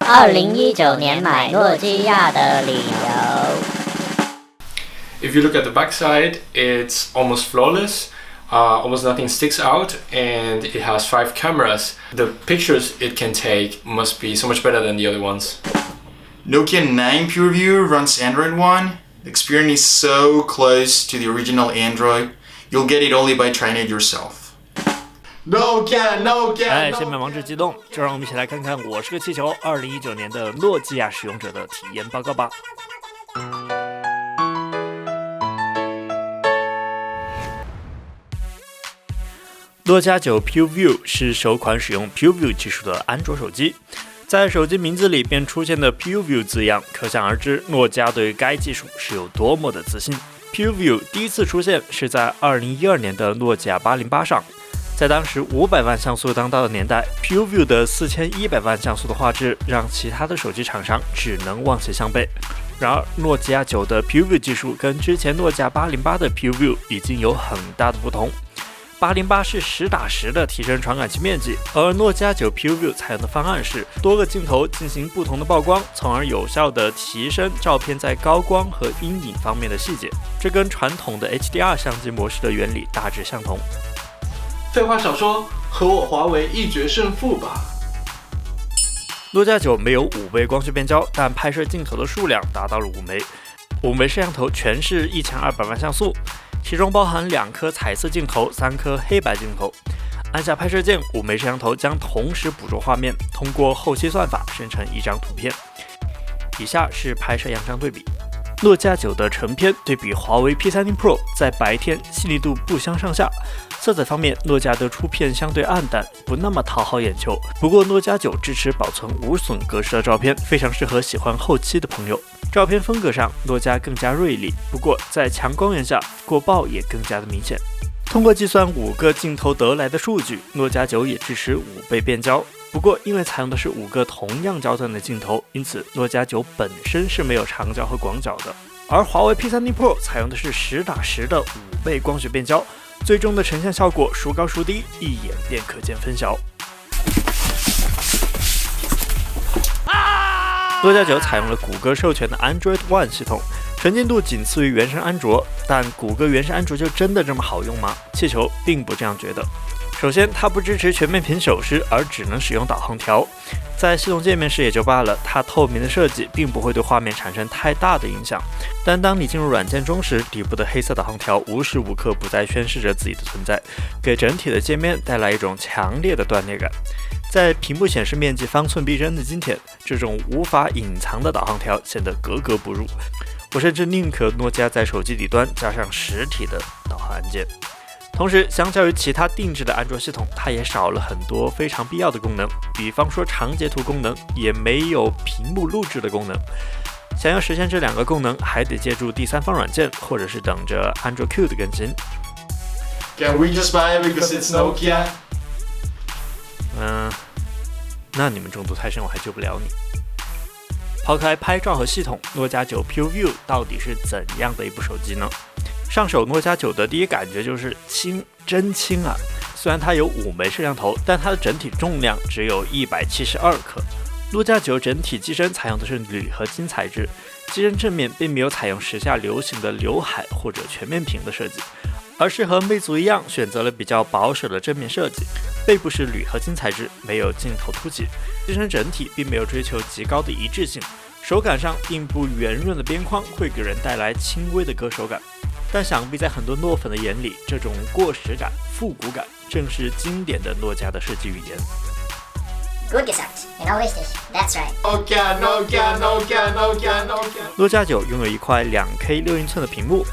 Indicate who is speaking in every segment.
Speaker 1: 2019年买诺基亚的理由。
Speaker 2: If you look at the backside, it's almost flawless. Almost nothing sticks out, and it has 5 cameras. The pictures it can take must be so much better than the other ones.
Speaker 3: Nokia 9 PureView runs Android One. The experience is so close to the original Android, you'll get it only by trying it yourself.
Speaker 4: Nokia！ 下面王者激动，就让我们一起来看看《我是个气球》2019年的诺基亚使用者的体验报告吧。诺基亚9 PureView 是首款使用 PureView 技术的安卓手机。在手机名字里便出现的 PureView 字样，可想而知诺基亚对该技术是有多么的自信。PureView 第一次出现是在2012年的诺基亚808上，在当时500万像素当道的年代 ，PureView 的4100万像素的画质让其他的手机厂商只能望其项背。然而，诺基亚9的 PureView 技术跟之前诺基亚808的 PureView 已经有很大的不同。808是10:10的提升传感器面积，而诺基亚9 PureView 采用的方案是多个镜头进行不同的曝光，从而有效地提升照片在高光和阴影方面的细节。这跟传统的 HDR 相机模式的原理大致相同。
Speaker 5: 废话少说，和我华为一决胜负吧。
Speaker 4: 诺基亚9没有5倍光学变焦，但拍摄镜头的数量达到了5枚，5枚摄像头全是1200万像素。其中包含2颗彩色镜头、3颗黑白镜头。按下拍摄键，5枚摄像头将同时捕捉画面，通过后期算法生成一张图片。以下是拍摄样张对比。诺基亚9的成片对比华为 P30 Pro， 在白天细腻度不相上下。色彩方面，诺基亚的出片相对暗淡，不那么讨好眼球。不过，诺基亚9支持保存无损格式的照片，非常适合喜欢后期的朋友。照片风格上，诺基亚更加锐利，不过在强光源下，过曝也更加的明显。通过计算5个镜头得来的数据，诺基亚9也支持5倍变焦。不过，因为采用的是5个同样焦段的镜头，因此诺基亚9本身是没有长焦和广角的。而华为 P30 Pro 采用的是10:10的5倍光学变焦，最终的呈现效果孰高孰低，一眼便可见分晓。诺基亚9采用了谷歌授权的 Android One 系统，纯净度仅次于原生安卓，但谷歌原生安卓就真的这么好用吗？气球并不这样觉得。首先，它不支持全面屏手势，而只能使用导航条。在系统界面时也就罢了，它透明的设计并不会对画面产生太大的影响。但当你进入软件中时，底部的黑色导航条无时无刻不在宣示着自己的存在，给整体的界面带来一种强烈的断裂感。在屏幕显示面积方寸逼真的今天，这种无法隐藏的导航条显得格格不入。我甚至宁可诺基亚在手机底端加上实体的导航按键。同时，相较于其他定制的安卓系统，它也少了很多非常必要的功能，比方说长截图功能，也没有屏幕录制的功能。想要实现这2个功能，还得借助第三方软件，或者是等着安卓 Q 的更新。
Speaker 3: Can we just buy it because it's Nokia?
Speaker 4: 那你们中毒太深，我还救不了你。抛开拍照和系统，诺基亚9 PureView 到底是怎样的一部手机呢？上手诺基亚9的第一感觉就是轻，真轻啊！虽然它有5枚摄像头，但它的整体重量只有172克。诺基亚9整体机身采用的是铝合金材质，机身正面并没有采用时下流行的刘海或者全面屏的设计，而是和魅族一样选择了比较保守的正面设计。背部是铝合金材质，没有镜头凸起，机身整体并没有追求极高的一致性，手感上并不圆润的边框会给人带来轻微的割手感。但想必在很多诺粉的眼里，这种过时感、复古感正是经典的诺基亚的设计语言。
Speaker 1: Gut gesagt, genau richtig. That's right.
Speaker 3: Nokia.
Speaker 4: 诺基亚9拥有一块 2K 6英寸的屏幕。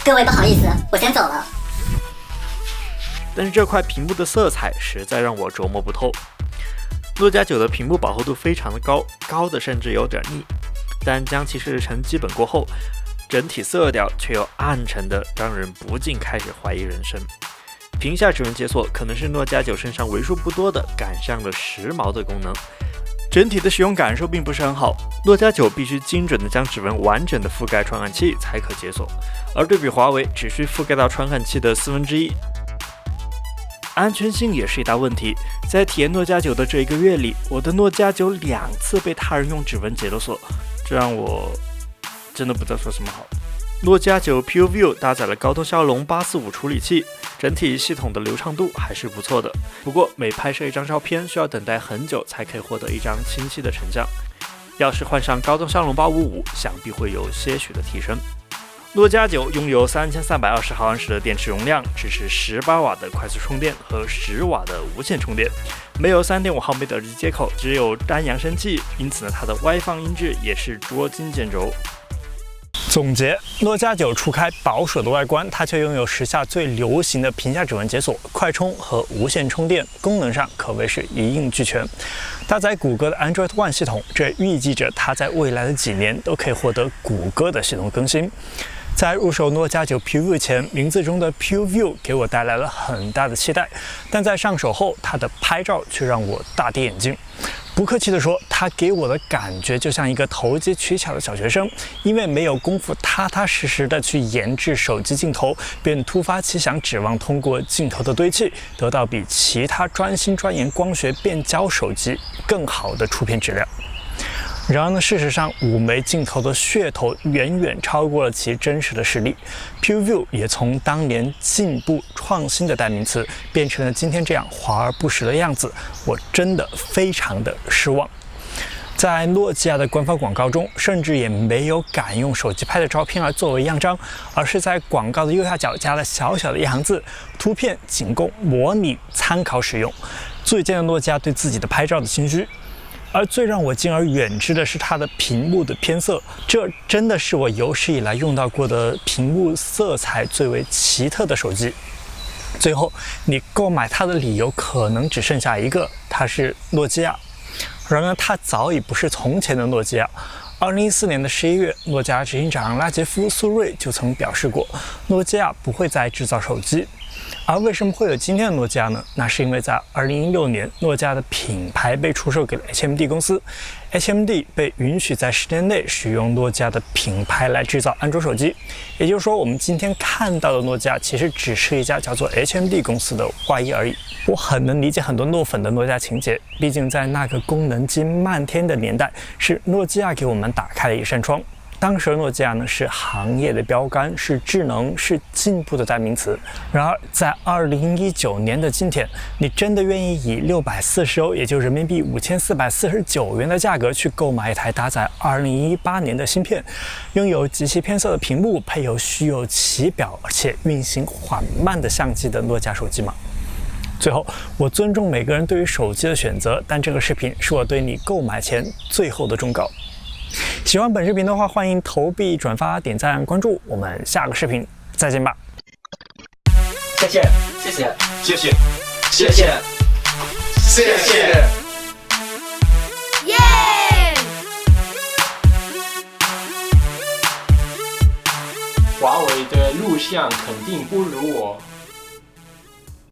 Speaker 1: 各位不好意思，我先走了。
Speaker 4: 但是这块屏幕的色彩实在让我琢磨不透。诺基亚9的屏幕饱和度非常的高，高的甚至有点腻。但将其设置成基本过后，整体色调却又暗沉的让人不禁开始怀疑人生。屏下指纹解锁可能是诺基亚9身上为数不多的赶上了时髦的功能，整体的使用感受并不是很好。诺基亚9必须精准的将指纹完整的覆盖传感器才可解锁，而对比华为只需覆盖到传感器的1/4。安全性也是一大问题。在体验诺基亚9的这1个月里，我的诺基亚92次被他人用指纹解了锁，这让我真的不知道说什么好。诺基亚9 PureView 搭载了高通骁龙845处理器，整体系统的流畅度还是不错的。不过每拍摄一张照片需要等待很久才可以获得一张清晰的成像，要是换上高通骁龙855，想必会有些许的提升。诺基亚9拥有3320毫安时的电池容量，支持18瓦的快速充电和10瓦的无线充电，没有3.5毫米的耳机接口，只有单扬声器，因此它的外放音质也是捉襟见肘。总结，诺基亚9除开保守的外观，它却拥有时下最流行的屏下指纹解锁、快充和无线充电，功能上可谓是一应俱全。搭载谷歌的 Android One 系统，这预计着它在未来的几年都可以获得谷歌的系统更新。在入手诺基亚9 PureView 前，名字中的 PureView 给我带来了很大的期待，但在上手后，它的拍照却让我大跌眼镜。不客气地说，它给我的感觉就像一个投机取巧的小学生，因为没有功夫踏踏实实的去研制手机镜头，便突发奇想，指望通过镜头的堆砌，得到比其他专心钻研光学变焦手机更好的出片质量。然而呢，事实上，5枚镜头的噱头远远超过了其真实的实力。PureView 也从当年进步创新的代名词，变成了今天这样华而不实的样子。我真的非常的失望。在诺基亚的官方广告中，甚至也没有敢用手机拍的照片作为样张，而是在广告的右下角加了小小的一行字：图片仅供模拟参考使用。最见了诺基亚对自己的拍照的心虚。而最让我敬而远之的是它的屏幕的偏色，这真的是我有史以来用到过的屏幕色彩最为奇特的手机。最后，你购买它的理由可能只剩下一个，它是诺基亚。然而，它早已不是从前的诺基亚。2014年的11月，诺基亚执行长拉杰夫·苏瑞就曾表示过，诺基亚不会再制造手机。而为什么会有今天的诺基亚呢？那是因为在2016年，诺基亚的品牌被出售给了 HMD 公司 ，HMD 被允许在10年内使用诺基亚的品牌来制造安卓手机。也就是说，我们今天看到的诺基亚其实只是一家叫做 HMD 公司的外衣而已。我很能理解很多诺粉的诺基亚情节，毕竟在那个功能机漫天的年代，是诺基亚给我们打开了一扇窗。当时的诺基亚呢是行业的标杆，是智能、是进步的代名词。然而，在2019年的今天，你真的愿意以640欧，也就人民币5449元的价格去购买一台搭载2018年的芯片、拥有极其偏色的屏幕、配有虚有其表而且运行缓慢的相机的诺基亚手机吗？最后，我尊重每个人对于手机的选择，但这个视频是我对你购买前最后的忠告。喜欢本视频的话，欢迎投币、转发、点赞、关注。我们下个视频再见吧！
Speaker 1: 谢谢，谢谢，
Speaker 3: 谢谢，
Speaker 1: 谢谢，
Speaker 3: 谢谢。
Speaker 6: 耶！
Speaker 2: 华为的录像肯定不如我。